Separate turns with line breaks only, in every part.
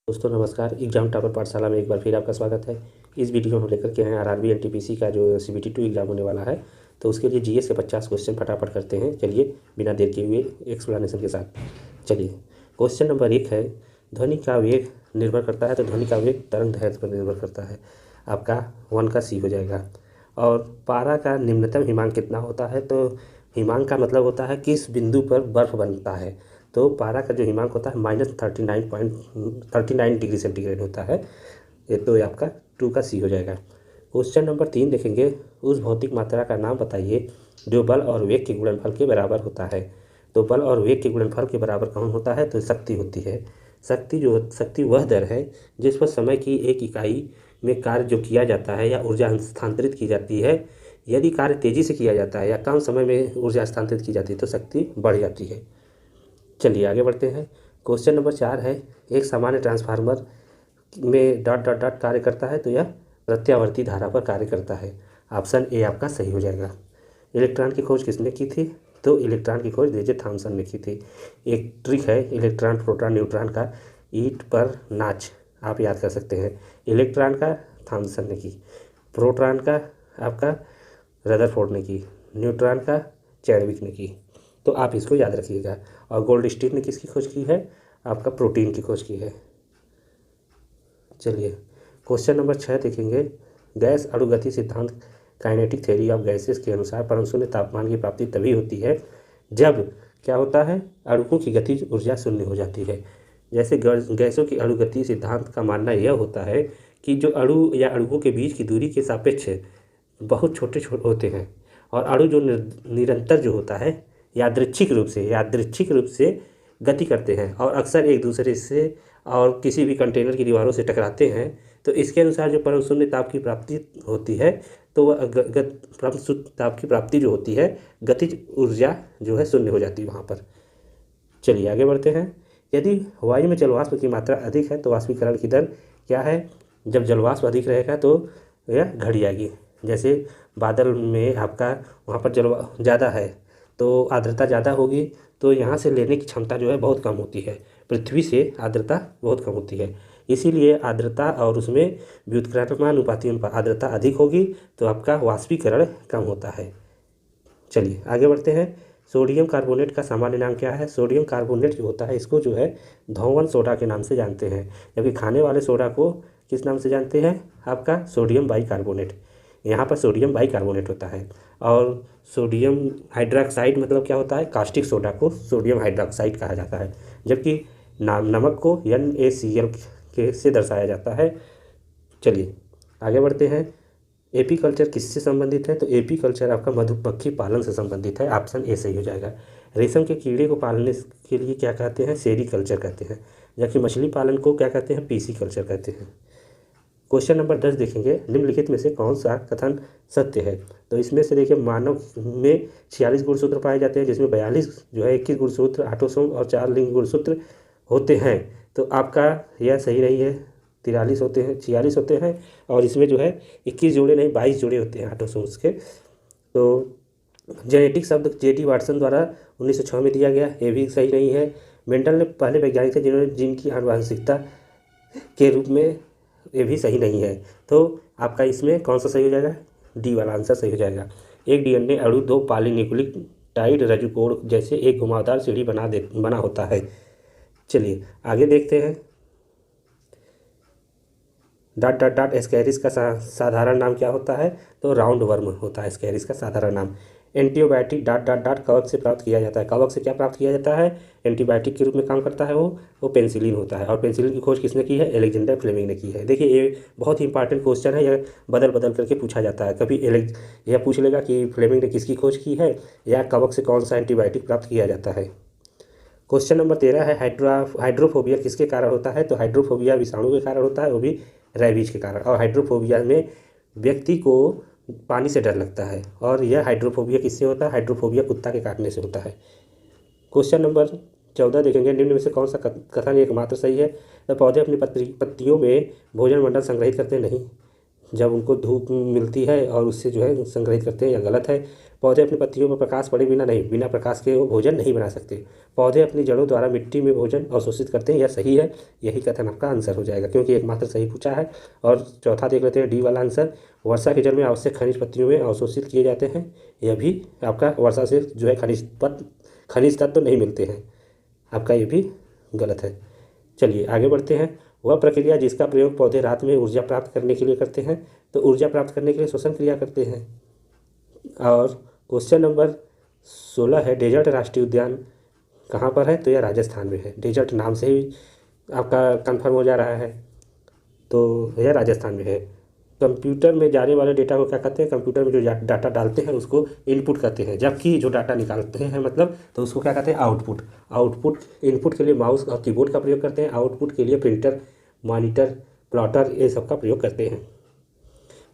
दोस्तों नमस्कार। Exam topper पाठशाला में एक बार फिर आपका स्वागत है। इस वीडियो में हम लेकर के आए हैं आरआरबी एनटीपीसी का जो CBT 2 एग्जाम होने वाला है। तो उसके लिए जीएस के 50 क्वेश्चन फटाफट करते हैं। चलिए बिना देर के हुए एक्सप्लेनेशन के साथ चलिए। क्वेश्चन नंबर 1 है, ध्वनि का वेग निर्भर करता है। तो ध्वनि का वेग तरंग दैर्ध्य पर निर्भर करता है। आपका 1 का C हो जाएगा। और पारा का निम्नतम हिमांक कितना होता है? तो हिमांक का मतलब होता है किस बिंदु पर बर्फ़ बनता है। तो पारा का जो हिमांक होता है -39 डिग्री सेंटीग्रेड होता है। ये तो आपका 2 का C हो जाएगा। क्वेश्चन नंबर 3 देखेंगे, उस भौतिक मात्रा का नाम बताइए जो बल और वेग के गुणनफल के बराबर होता है। तो बल और वेग के गुणनफल के बराबर कौन होता है? तो शक्ति होती है। शक्ति वह दर है जिस पर समय की एक इकाई में कार्य जो किया जाता है या ऊर्जा स्थानांतरित की जाती है। यदि कार्य तेजी से किया जाता है या कम समय में ऊर्जा स्थानांतरित की जाती है तो शक्ति बढ़ जाती है। चलिए आगे बढ़ते हैं। क्वेश्चन नंबर 4 है, एक सामान्य ट्रांसफार्मर में डॉट डॉट डॉट कार्य करता है। तो यह प्रत्यावर्ती धारा पर कार्य करता है। ऑप्शन ए आपका सही हो जाएगा। इलेक्ट्रॉन की खोज किसने की थी? तो इलेक्ट्रॉन की खोज जे थॉमसन ने की थी। एक ट्रिक है इलेक्ट्रॉन प्रोटॉन न्यूट्रॉन का, ईंट पर नाच आप याद कर सकते हैं। इलेक्ट्रॉन का थॉमसन ने की, प्रोटॉन का आपका रदरफोर्ड ने की, न्यूट्रॉन का चैडविक ने की। तो आप इसको याद रखिएगा। और गोल्डस्टीन ने किसकी खोज की है? आपका प्रोटीन की खोज की है। चलिए क्वेश्चन नंबर 6 देखेंगे, गैस अणुगति सिद्धांत काइनेटिक थ्योरी ऑफ गैसेस के अनुसार परमशून्य तापमान की प्राप्ति तभी होती है जब क्या होता है? अणुओं की गतिज ऊर्जा शून्य हो जाती है। जैसे गैसों की अणुगति सिद्धांत का मानना यह होता है कि जो अणु या अणुओं के बीच की दूरी के सापेक्ष बहुत छोटे छोटे होते हैं। और अणु जो निरंतर जो होता है यादृच्छिक रूप से गति करते हैं और अक्सर एक दूसरे से और किसी भी कंटेनर की दीवारों से टकराते हैं। तो इसके अनुसार जो परम शून्य ताप की प्राप्ति होती है तो वह परम शून्य ताप की प्राप्ति जो होती है, गतिज ऊर्जा जो है शून्य हो जाती है वहाँ पर। चलिए आगे बढ़ते हैं। यदि वायु में जलवाष्प की मात्रा अधिक है तो वाष्पीकरण की दर क्या है? जब जलवाष्प अधिक रहेगा तो यह घट जाएगी। जैसे बादल में आपका वहाँ पर जल ज़्यादा है तो आर्द्रता ज़्यादा होगी, तो यहाँ से लेने की क्षमता जो है बहुत कम होती है। पृथ्वी से आर्द्रता बहुत कम होती है, इसीलिए आर्द्रता और उसमें व्युत्क्रमानुपाती आर्द्रता अधिक होगी तो आपका वाष्पीकरण कम होता है। चलिए आगे बढ़ते हैं। सोडियम कार्बोनेट का सामान्य नाम क्या है? सोडियम कार्बोनेट जो होता है इसको जो है धौवन सोडा के नाम से जानते हैं, जबकि खाने वाले सोडा को किस नाम से जानते हैं? आपका सोडियम बाइकार्बोनेट। यहाँ पर सोडियम बाइकार्बोनेट होता है। और सोडियम हाइड्रोक्साइड मतलब क्या होता है? कास्टिक सोडा को सोडियम हाइड्रोक्साइड कहा जाता है, जबकि नमक को NaCl के से दर्शाया जाता है। चलिए आगे बढ़ते हैं। एपी कल्चर किससे संबंधित है? तो एपी कल्चर आपका मधुमक्खी पालन से संबंधित है। ऑप्शन ए सही हो जाएगा। रेशम के कीड़े को पालने के लिए क्या कहते हैं? सेरी कल्चर कहते हैं, जबकि मछली पालन को क्या कहते हैं? पीसी कल्चर कहते हैं। क्वेश्चन नंबर 10 देखेंगे, निम्नलिखित में से कौन सा कथन सत्य है? तो इसमें से देखिए, मानव में 46 गुणसूत्र पाए जाते हैं, जिसमें 42 जो है 21 गुणसूत्र ऑटोसोम और 4 लिंग गुणसूत्र होते हैं। तो आपका यह सही नहीं है। 43 होते हैं, 46 होते हैं और इसमें जो है 21 जोड़े नहीं 22 जोड़े होते हैं ऑटोसोम्स के। तो जेनेटिक शब्द JD वाटसन द्वारा 1906 में दिया गया, ये भी सही नहीं है। मेंडल ने पहले वैज्ञानिक थे जिन्होंने जीन की आनुवंशिकता के रूप में, ये भी सही नहीं है। तो आपका इसमें कौन सा सही हो जाएगा? डी वाला आंसर सही हो जाएगा। एक DNA अणु 2 पॉलीन्यूक्लियोटाइड रजुकोण जैसे एक घुमावदार सीढ़ी बना होता है। चलिए आगे देखते हैं। डॉट डॉट डॉट एस्कैरिस का साधारण नाम क्या होता है? तो राउंड वर्म होता है एस्कैरिस का साधारण नाम। एंटीबायोटिक डॉट डॉट डॉट कवक से प्राप्त किया जाता है। कवक से क्या प्राप्त किया जाता है? एंटीबायोटिक के रूप में काम करता है वो पेनिसिलिन होता है। और पेनिसिलिन की खोज किसने की है? अलेक्जेंडर फ्लेमिंग ने की है। देखिए ये बहुत ही इंपॉर्टेंट क्वेश्चन है, यह बदल बदल करके पूछा जाता है। कभी यह पूछ लेगा कि फ्लेमिंग ने किसकी खोज की है, या कवक से कौन सा एंटीबायोटिक प्राप्त किया जाता है। क्वेश्चन नंबर 13 है, हाइड्रोफोबिया किसके कारण होता है? तो हाइड्रोफोबिया विषाणु के कारण होता है, वो भी रैबीज के कारण। और हाइड्रोफोबिया में व्यक्ति को पानी से डर लगता है। और यह हाइड्रोफोबिया किससे होता है? हाइड्रोफोबिया कुत्ता के काटने से होता है। क्वेश्चन नंबर 14 देखेंगे, निम्न में से कौन सा कथन एकमात्र सही है? तो पौधे अपनी पत्तियों में भोजन मंडल संग्रहित करते नहीं। जब उनको धूप मिलती है और उससे जो है संग्रहित करते हैं, यह गलत है। पौधे अपनी पत्तियों में प्रकाश पड़े बिना नहीं, बिना प्रकाश के वो भोजन नहीं बना सकते। पौधे अपनी जड़ों द्वारा मिट्टी में भोजन अवशोषित करते हैं, यह सही है। यही कथन आपका आंसर हो जाएगा, क्योंकि एकमात्र सही पूछा है। और चौथा देख लेते हैं, डी वाला आंसर, वर्षा के जल में आवश्यक खनिज पत्तियों में अवशोषित किए जाते हैं। यह भी आपका वर्षा से जो है खनिज तत्व नहीं मिलते हैं, आपका ये भी गलत है। चलिए आगे बढ़ते हैं। वह प्रक्रिया जिसका प्रयोग पौधे रात में ऊर्जा प्राप्त करने के लिए करते हैं, तो ऊर्जा प्राप्त करने के लिए श्वसन क्रिया करते हैं। और क्वेश्चन नंबर 16 है, डेजर्ट राष्ट्रीय उद्यान कहाँ पर है, तो यह राजस्थान में है। डेजर्ट नाम से ही आपका कंफर्म हो जा रहा है, तो यह राजस्थान में है। कंप्यूटर में जाने वाले डेटा को क्या कहते हैं, कंप्यूटर में जो डाटा डालते हैं उसको इनपुट कहते हैं, जबकि जो डाटा निकालते हैं मतलब तो उसको क्या कहते हैं, आउटपुट। इनपुट के लिए माउस और कीबोर्ड का प्रयोग करते हैं, आउटपुट के लिए प्रिंटर, मॉनिटर, प्लॉटर, ये सब का प्रयोग करते हैं।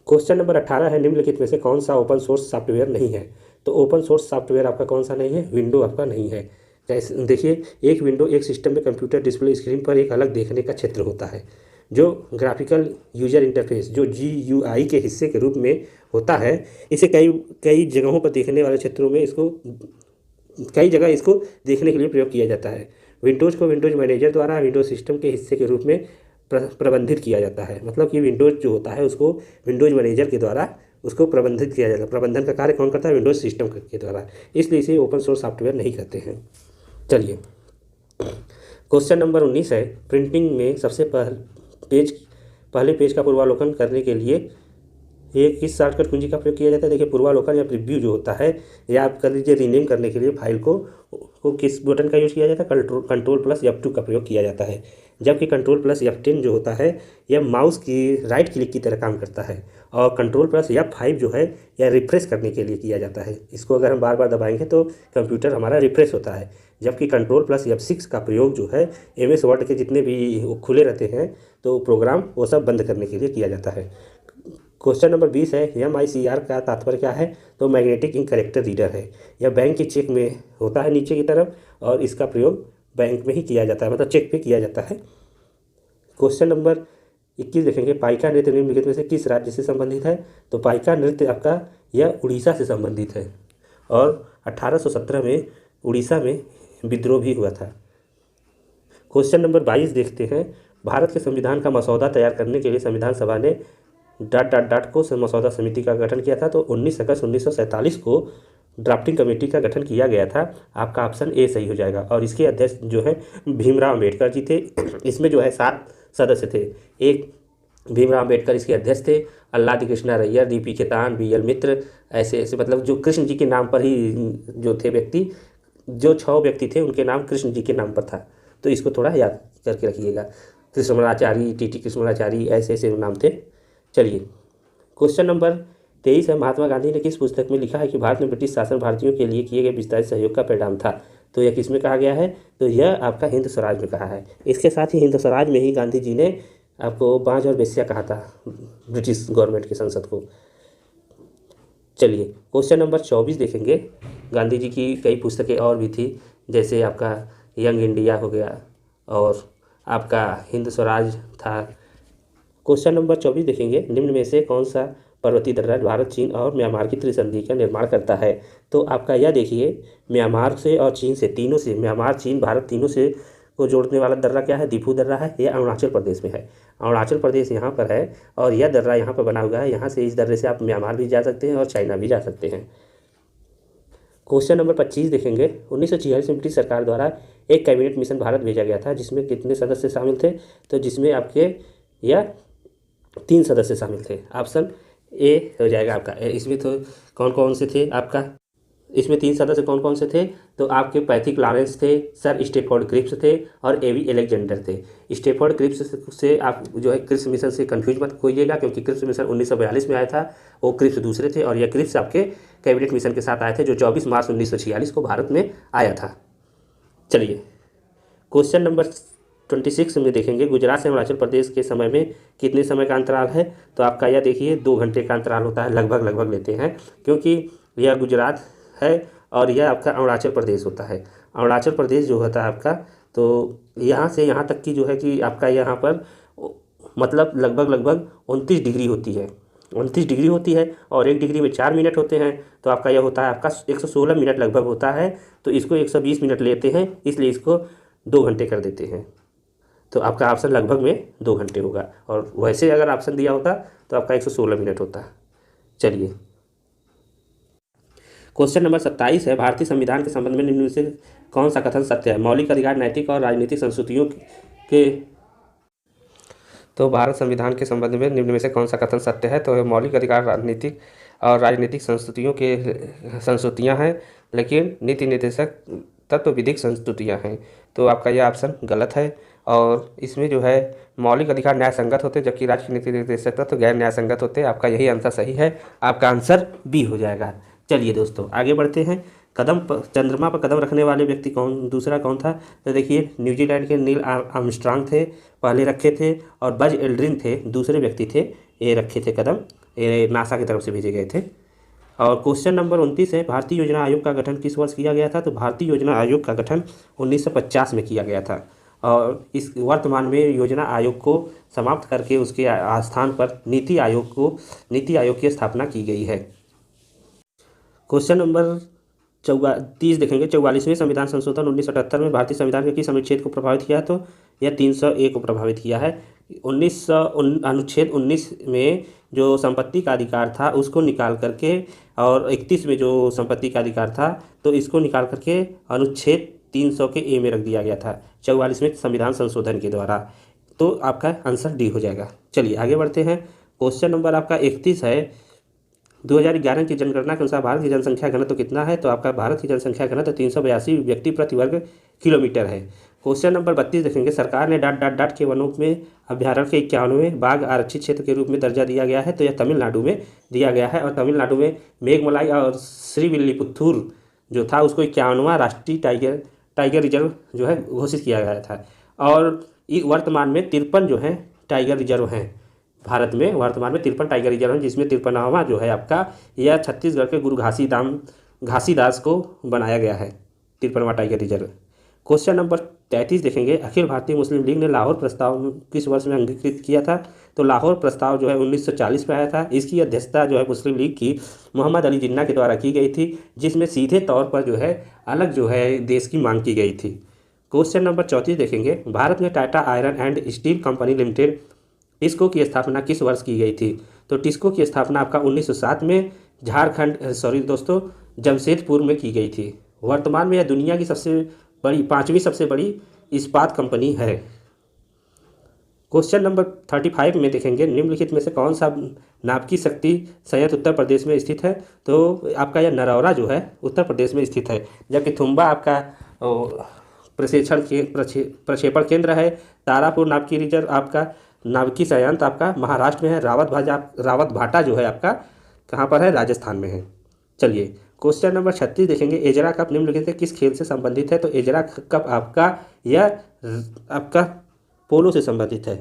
क्वेश्चन नंबर 18 है, निम्नलिखित में से कौन सा ओपन सोर्स सॉफ्टवेयर नहीं है, तो ओपन सोर्स सॉफ्टवेयर आपका कौन सा नहीं है, विंडो आपका नहीं है। जैसे देखिए, एक विंडो एक सिस्टम में कंप्यूटर डिस्प्ले स्क्रीन पर एक अलग देखने का क्षेत्र होता है, जो ग्राफिकल यूजर इंटरफेस जो GUI के हिस्से के रूप में होता है। इसे कई जगहों पर देखने वाले क्षेत्रों में कई जगह इसको देखने के लिए प्रयोग किया जाता है। विंडोज़ को विंडोज़ मैनेजर द्वारा विंडोज़ सिस्टम के हिस्से के रूप में प्रबंधित किया जाता है। मतलब कि विंडोज़ जो होता है उसको विंडोज़ मैनेजर के द्वारा उसको प्रबंधित किया जाता है। प्रबंधन का कार्य कौन करता है, विंडोज़ सिस्टम के द्वारा, इसलिए इसे ओपन सोर्स सॉफ्टवेयर नहीं कहते हैं। चलिए क्वेश्चन नंबर 19 है, प्रिंटिंग में सबसे पहले पेज का पूर्वावलोकन करने के लिए ये किस शॉर्टकट कुंजी का प्रयोग किया जाता है। देखिए, पूर्वावलोकन या प्रीव्यू जो होता है, या आप कर लीजिए रीनेम करने के लिए फाइल को किस बटन का यूज़ किया जाता है, कंट्रोल प्लस F2 का प्रयोग किया जाता है। जबकि कंट्रोल प्लस F10 जो होता है यह माउस की राइट क्लिक की तरह काम करता है, और कंट्रोल प्लस F5 जो है यह रिफ्रेश करने के लिए किया जाता है। इसको अगर हम बार बार दबाएंगे तो कंप्यूटर हमारा रिफ्रेश होता है। जबकि कंट्रोल प्लस F6 का प्रयोग जो है MS वर्ड के जितने भी खुले रहते हैं तो प्रोग्राम वो सब बंद करने के लिए किया जाता है। क्वेश्चन नंबर 20 है, MICR का तात्पर्य क्या है, तो मैग्नेटिक इंक कैरेक्टर रीडर है। यह बैंक के चेक में होता है नीचे की तरफ, और इसका प्रयोग बैंक में ही किया जाता है, मतलब चेक पे किया जाता है। क्वेश्चन नंबर 21 देखेंगे, पाइका नृत्य निम्नलिखित में से किस राज्य से संबंधित है, तो पाइका नृत्य आपका यह उड़ीसा से संबंधित है, और 1817 में उड़ीसा में विद्रोह भी हुआ था। क्वेश्चन नंबर 22 देखते हैं, भारत के संविधान का मसौदा तैयार करने के लिए संविधान सभा ने ... को मसौदा समिति का गठन किया था, तो 19 अगस्त 1947 को ड्राफ्टिंग कमेटी का गठन किया गया था। आपका ऑप्शन ए सही हो जाएगा। और इसके अध्यक्ष जो है भीमराव अम्बेडकर जी थे। इसमें जो है 7 सदस्य थे। एक भीमराव अम्बेडकर इसके अध्यक्ष थे, अल्लादी कृष्णा रैयर, DP केतान, BL मित्र, ऐसे मतलब जो कृष्ण जी के नाम पर ही जो थे व्यक्ति, जो 6 व्यक्ति थे उनके नाम कृष्ण जी के नाम पर था, तो इसको थोड़ा याद करके रखिएगा। कृष्णमाचारी, TT कृष्णमाचारी, ऐसे नाम थे। चलिए क्वेश्चन नंबर 23 है, महात्मा गांधी ने किस पुस्तक में लिखा है कि भारत में ब्रिटिश शासन भारतीयों के लिए किए गए विस्तारित सहयोग का परिणाम था, तो यह किस में कहा गया है, तो यह आपका हिंद स्वराज में कहा है। इसके साथ ही हिंद स्वराज में ही गांधी जी ने आपको बांझ और बेश्या कहा था ब्रिटिश गवर्नमेंट की संसद को। चलिए क्वेश्चन नंबर 24 देखेंगे। गांधी जी की कई पुस्तकें और भी थी, जैसे आपका यंग इंडिया हो गया और आपका हिंद स्वराज था। क्वेश्चन नंबर 24 देखेंगे, निम्न में से कौन सा पर्वतीय दर्रा भारत, चीन और म्यांमार की त्रिसंधि का निर्माण करता है, तो आपका यह देखिए, म्यांमार से और चीन से, तीनों से, म्यांमार, चीन, भारत तीनों से को जोड़ने वाला दर्रा क्या है, दीफू दर्रा है। यह अरुणाचल प्रदेश में है। अरुणाचल प्रदेश यहाँ पर है, और यह दर्रा यहाँ पर बना हुआ है। यहाँ से, इस दर्रे से आप म्यांमार भी जा सकते हैं और चाइना भी जा सकते हैं। क्वेश्चन नंबर 25 देखेंगे, 1946 में ब्रिटिश सरकार द्वारा एक कैबिनेट मिशन भारत भेजा गया था, जिसमें कितने सदस्य शामिल थे, तो जिसमें आपके यह 3 सदस्य शामिल थे। ऑप्शन ए हो जाएगा आपका। इसमें तो कौन कौन से थे आपका, इसमें 3 सदस्य कौन कौन से थे, तो आपके पैथिक लॉरेंस थे, सर स्टेफोर्ड क्रिप्स थे, और एवी अलेक्जेंडर थे। स्टेफोर्ड क्रिप्स से आप जो है क्रिप्स मिशन से कंफ्यूज मत होइएगा, क्योंकि क्रिप्स मिशन 1942 में आया था, वो क्रिप्स दूसरे थे, और यह क्रिप्स आपके कैबिनेट मिशन के साथ आए थे, जो 24 मार्च 1946 को भारत में आया था। चलिए क्वेश्चन नंबर 26 में देखेंगे, गुजरात से अरुणाचल प्रदेश के समय में कितने समय का अंतराल है, तो आपका यह देखिए 2 घंटे का अंतराल होता है, लगभग लेते हैं, क्योंकि यह गुजरात है और यह आपका अरुणाचल प्रदेश होता है। अरुणाचल प्रदेश जो होता है आपका, तो यहाँ से यहाँ तक की जो है कि आपका यहाँ पर मतलब लगभग 29 डिग्री होती है। 29 डिग्री होती है और 1 डिग्री में 4 मिनट होते हैं, तो आपका यह होता है आपका 116 मिनट लगभग होता है। तो इसको 120 मिनट लेते हैं, इसलिए इसको 2 घंटे कर देते हैं। तो आपका ऑप्शन लगभग में 2 घंटे होगा, और वैसे अगर ऑप्शन दिया होता तो आपका 116 मिनट होता। चलिए, क्वेश्चन नंबर 27 है, भारतीय संविधान के संबंध में निम्न में से कौन सा कथन सत्य है? मौलिक अधिकार नैतिक और राजनीतिक संस्कृतियों के तो भारत संविधान के संबंध में निम्न में से कौन सा कथन सत्य है? तो मौलिक अधिकार राजनीतिक और राजनीतिक संस्कृतियाँ हैं, लेकिन नीति निर्देशक तत्व विधिक संस्तुतियाँ हैं। तो आपका यह ऑप्शन गलत है, और इसमें जो है मौलिक अधिकार न्याय संगत होते, जबकि राज्य नीति निर्देशक तत्व गैर न्याय संगत होते। आपका यही आंसर सही है, आपका आंसर बी हो जाएगा। चलिए दोस्तों, आगे बढ़ते हैं। चंद्रमा पर कदम रखने वाले व्यक्ति दूसरा कौन था? तो देखिए, न्यूजीलैंड के नील आर्मस्ट्रांग थे, पहले रखे थे, और बज एल्ड्रिन थे, दूसरे व्यक्ति थे, ये रखे थे कदम, ये नासा की तरफ से भेजे गए थे। और क्वेश्चन नंबर 29 है, भारतीय योजना आयोग का गठन किस वर्ष किया गया था? तो भारतीय योजना आयोग का गठन 1950 में किया गया था, और इस वर्तमान में योजना आयोग को समाप्त करके उसके स्थान पर नीति आयोग की स्थापना की गई है। क्वेश्चन नंबर 30 देखेंगे, 44वें संविधान संशोधन 1978 में भारतीय संविधान के किस अनुच्छेद को प्रभावित किया? तो यह 301 को प्रभावित किया है। अनुच्छेद 19 में जो संपत्ति का अधिकार था उसको निकाल करके, और 31 में जो संपत्ति का अधिकार था तो इसको निकाल करके अनुच्छेद 300 के ए में रख दिया गया था 44वें संविधान संशोधन के द्वारा। तो आपका आंसर डी हो जाएगा। चलिए आगे बढ़ते हैं। क्वेश्चन नंबर आपका 31 है, 2011 की जनगणना के अनुसार भारत की जनसंख्या घनत्व कितना है? तो आपका भारत की जनसंख्या घनत्व 382 व्यक्ति प्रति वर्ग किलोमीटर है। क्वेश्चन नंबर 32 देखेंगे, सरकार ने ... के वनों में अभ्यारण्य के 91वें बाघ आरक्षित क्षेत्र के रूप में दर्जा दिया गया है, तो यह तमिलनाडु में दिया गया है। और तमिलनाडु में मेघमलाई और श्रीविल्लीपुत्तूर जो था उसको 51वां राष्ट्रीय टाइगर रिजर्व जो है घोषित किया गया था। और वर्तमान में 53 जो है टाइगर रिजर्व हैं भारत में, वर्तमान में 53 टाइगर रिजर्व हैं, जिसमें 53वां जो है आपका यह छत्तीसगढ़ के गुरु घासीदास को बनाया गया है 53वां टाइगर रिजर्व। क्वेश्चन नंबर 33 देखेंगे, अखिल भारतीय मुस्लिम लीग ने लाहौर प्रस्ताव किस वर्ष में अंगीकृत किया था? तो लाहौर प्रस्ताव जो है 1940 में आया था। इसकी अध्यक्षता जो है मुस्लिम लीग की मोहम्मद अली जिन्ना के द्वारा की गई थी, जिसमें सीधे तौर पर जो है अलग जो है देश की मांग की गई थी। क्वेश्चन नंबर 34 देखेंगे, भारत में Tata iron and steel company limited TISCO की स्थापना किस वर्ष की गई थी? तो टिस्को की स्थापना आपका 1907 में जमशेदपुर में की गई थी। वर्तमान में यह दुनिया की पांचवी सबसे बड़ी इस्पात कंपनी है। क्वेश्चन नंबर 35 में देखेंगे, निम्नलिखित में से कौन सा नाभिकीय शक्ति संयंत्र उत्तर प्रदेश में स्थित है? तो आपका यह नरौरा जो है उत्तर प्रदेश में स्थित है, जबकि थुम्बा आपका प्रक्षेपण केंद्र है। तारापुर नाभिकीय रिजर्व आपका नाभिकीय संयंत्र आपका महाराष्ट्र में है। रावत भाटा जो है आपका कहाँ पर है? राजस्थान में है। चलिए क्वेश्चन नंबर 36 देखेंगे, एजरा कप निम्नलिखित से किस खेल से संबंधित है? तो एजरा कप आपका पोलो से संबंधित है।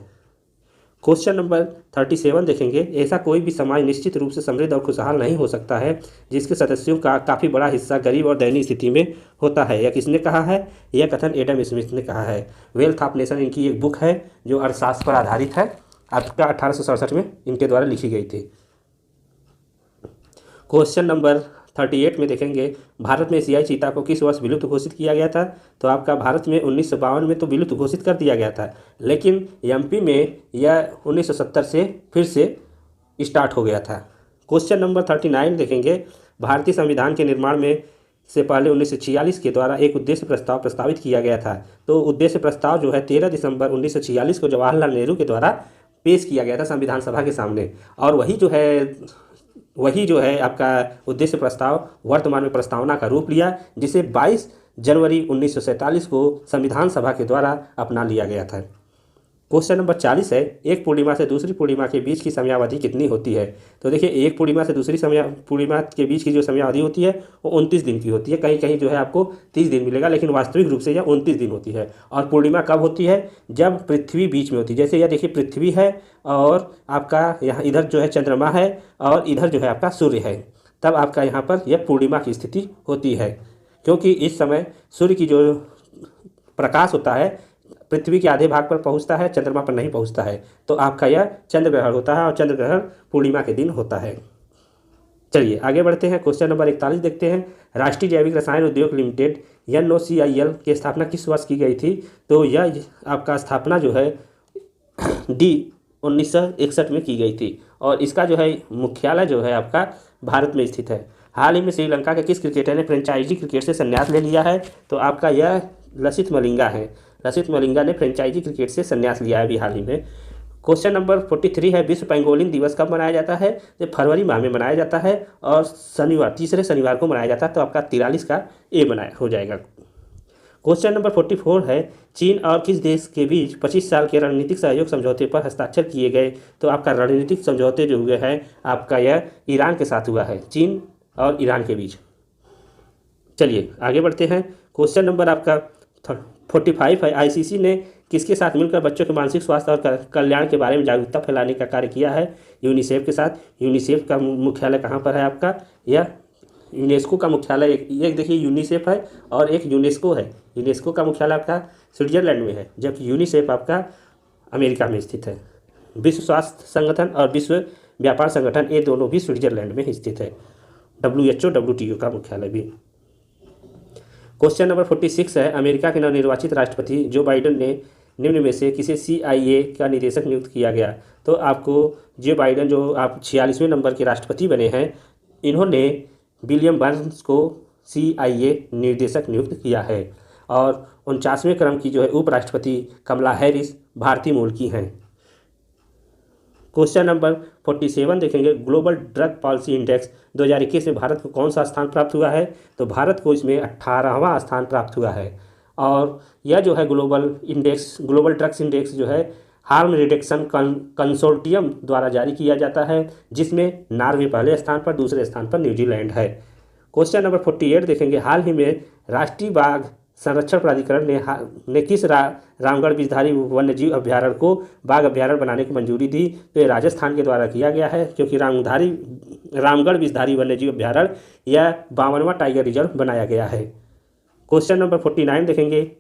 क्वेश्चन नंबर 37 देखेंगे, ऐसा कोई भी समाज निश्चित रूप से समृद्ध और खुशहाल नहीं हो सकता है जिसके सदस्यों का काफ़ी बड़ा हिस्सा गरीब और दयनीय स्थिति में होता है। यह किसने कहा है? यह कथन एडम स्मिथ ने कहा है। वेल्थ ऑफ नेशन इनकी एक बुक है जो अर्थशास्त्र पर आधारित है, आपका 1867 में इनके द्वारा लिखी गई थी। क्वेश्चन नंबर 38 में देखेंगे, भारत में एशियाई चीता को किस वर्ष विलुप्त घोषित किया गया था? तो आपका भारत में 1952 में तो विलुप्त घोषित कर दिया गया था, लेकिन एमपी में यह 1970 से फिर से स्टार्ट हो गया था। क्वेश्चन नंबर 39 देखेंगे, भारतीय संविधान के निर्माण में से पहले 1946 के द्वारा एक उद्देश्य प्रस्ताव प्रस्तावित किया गया था। तो उद्देश्य प्रस्ताव जो है 13 दिसंबर 1946 को जवाहरलाल नेहरू के द्वारा पेश किया गया था संविधान सभा के सामने, और वही जो है आपका उद्देश्य प्रस्ताव वर्तमान में प्रस्तावना का रूप लिया, जिसे 22 जनवरी 1947 को संविधान सभा के द्वारा अपना लिया गया था। क्वेश्चन नंबर 40 है, एक पूर्णिमा से दूसरी पूर्णिमा के बीच की समयावधि कितनी होती है? तो देखिए, एक पूर्णिमा से दूसरी पूर्णिमा के बीच की जो समयावधि होती है वो 29 दिन की होती है। कहीं कहीं जो है आपको 30 दिन मिलेगा, लेकिन वास्तविक रूप से यह 29 दिन होती है। और पूर्णिमा कब होती है? जब पृथ्वी बीच में होती है। जैसे यह देखिए, पृथ्वी है और आपका यहाँ इधर जो है चंद्रमा है और इधर जो है आपका सूर्य है, तब आपका यहाँ पर यह पूर्णिमा की स्थिति होती है, क्योंकि इस समय सूर्य की जो प्रकाश होता है पृथ्वी के आधे भाग पर पहुंचता है, चंद्रमा पर नहीं पहुंचता है। तो आपका यह चंद्र ग्रहण होता है और चंद्र ग्रहण पूर्णिमा के दिन होता है। चलिए आगे बढ़ते हैं, क्वेश्चन नंबर 41 देखते हैं। राष्ट्रीय जैविक रसायन उद्योग लिमिटेड NOCIL की स्थापना किस वर्ष की गई थी? तो यह आपका स्थापना जो है डी 1961 में की गई थी और इसका जो है मुख्यालय जो है आपका भारत में स्थित है। हाल ही में श्रीलंका के किस क्रिकेटर ने फ्रेंचाइजी क्रिकेट से संन्यास ले लिया है? तो आपका यह लसिथ मलिंगा है। लसिथ मलिंगा ने फ्रेंचाइजी क्रिकेट से संन्यास लिया है अभी हाल ही में। क्वेश्चन नंबर 43 है, विश्व पेंगोलिन दिवस कब मनाया जाता है? ये फरवरी माह में मनाया जाता है और शनिवार, तीसरे शनिवार को मनाया जाता है। तो आपका 43 का ए बनाया हो जाएगा। क्वेश्चन नंबर 44 है, चीन और किस देश के बीच 25 साल के रणनीतिक सहयोग समझौते पर हस्ताक्षर किए गए? तो आपका रणनीतिक समझौते जो हुए हैं आपका यह ईरान के साथ हुआ है, चीन और ईरान के बीच। चलिए आगे बढ़ते हैं, क्वेश्चन नंबर आपका 45 है, ICC ने किसके साथ मिलकर बच्चों के मानसिक स्वास्थ्य और कल्याण के बारे में जागरूकता फैलाने का कार्य किया है? यूनिसेफ के साथ। यूनिसेफ का मुख्यालय कहाँ पर है आपका? यह यूनेस्को का मुख्यालय एक देखिए यूनिसेफ है और एक यूनेस्को है। यूनेस्को का मुख्यालय आपका स्विट्जरलैंड में है, जबकि यूनिसेफ आपका अमेरिका में स्थित है। विश्व स्वास्थ्य संगठन और विश्व व्यापार संगठन ये दोनों भी स्विट्जरलैंड में स्थित है। WHO WTO का मुख्यालय भी। क्वेश्चन नंबर 46 है, अमेरिका के नवनिर्वाचित राष्ट्रपति जो बाइडेन ने निम्न में से किसे CIA का निदेशक नियुक्त किया गया? तो आपको जो बाइडेन जो आप 46वें नंबर के राष्ट्रपति बने हैं, इन्होंने विलियम बर्न्स को CIA निर्देशक नियुक्त किया है और 49वें क्रम की जो है उपराष्ट्रपति कमला हैरिस भारतीय मूल की हैं। क्वेश्चन नंबर 47 देखेंगे, ग्लोबल ड्रग पॉलिसी इंडेक्स 2021 में भारत को कौन सा स्थान प्राप्त हुआ है? तो भारत को इसमें 18वां स्थान प्राप्त हुआ है और यह जो है ग्लोबल ड्रग्स इंडेक्स जो है हार्म रिडक्शन कंसोर्टियम द्वारा जारी किया जाता है, जिसमें नॉर्वे पहले स्थान पर, दूसरे स्थान पर न्यूजीलैंड है। क्वेश्चन नंबर 48 देखेंगे, हाल ही में राष्ट्रीय बाघ संरक्षण प्राधिकरण ने किस रामगढ़ विषधारी वन्यजीव अभ्यारण्य को बाघ अभ्यारण्य बनाने की मंजूरी दी? तो ये राजस्थान के द्वारा किया गया है, क्योंकि रामगढ़ विषधारी वन्यजीव अभ्यारण्य यह 52वां टाइगर रिजर्व बनाया गया है। क्वेश्चन नंबर 49 देखेंगे,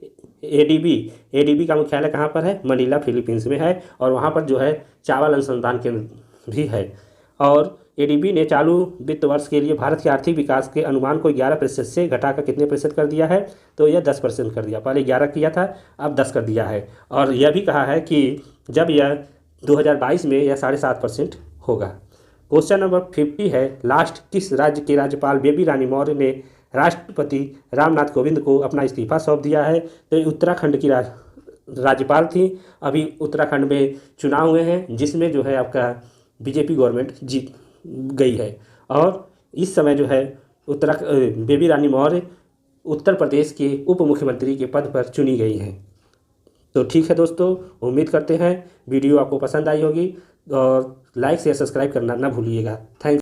ADB का मुख्यालय कहाँ पर है? मनीला फिलीपींस में है और वहाँ पर जो है चावल अनुसंधान केंद्र भी है। और ADB ने चालू वित्त वर्ष के लिए भारत के आर्थिक विकास के अनुमान को 11% से घटाकर कितने प्रतिशत कर दिया है? तो यह 10% कर दिया। पहले 11 किया था, अब 10 कर दिया है। और यह भी कहा है कि जब यह 2022 में यह 7.5% होगा। क्वेश्चन नंबर 50 है, लास्ट किस राज्य के राज्यपाल बेबी रानी मौर्य ने राष्ट्रपति रामनाथ कोविंद को अपना इस्तीफा सौंप दिया है? तो उत्तराखंड की राज्यपाल थी। अभी उत्तराखंड में चुनाव हुए हैं, जिसमें जो है आपका BJP गवर्नमेंट जीत गई है और इस समय जो है बेबी रानी मौर्य उत्तर प्रदेश के उप मुख्यमंत्री के पद पर चुनी गई हैं। तो ठीक है दोस्तों, उम्मीद करते हैं वीडियो आपको पसंद आई होगी और लाइक शेयर सब्सक्राइब करना ना भूलिएगा। थैंक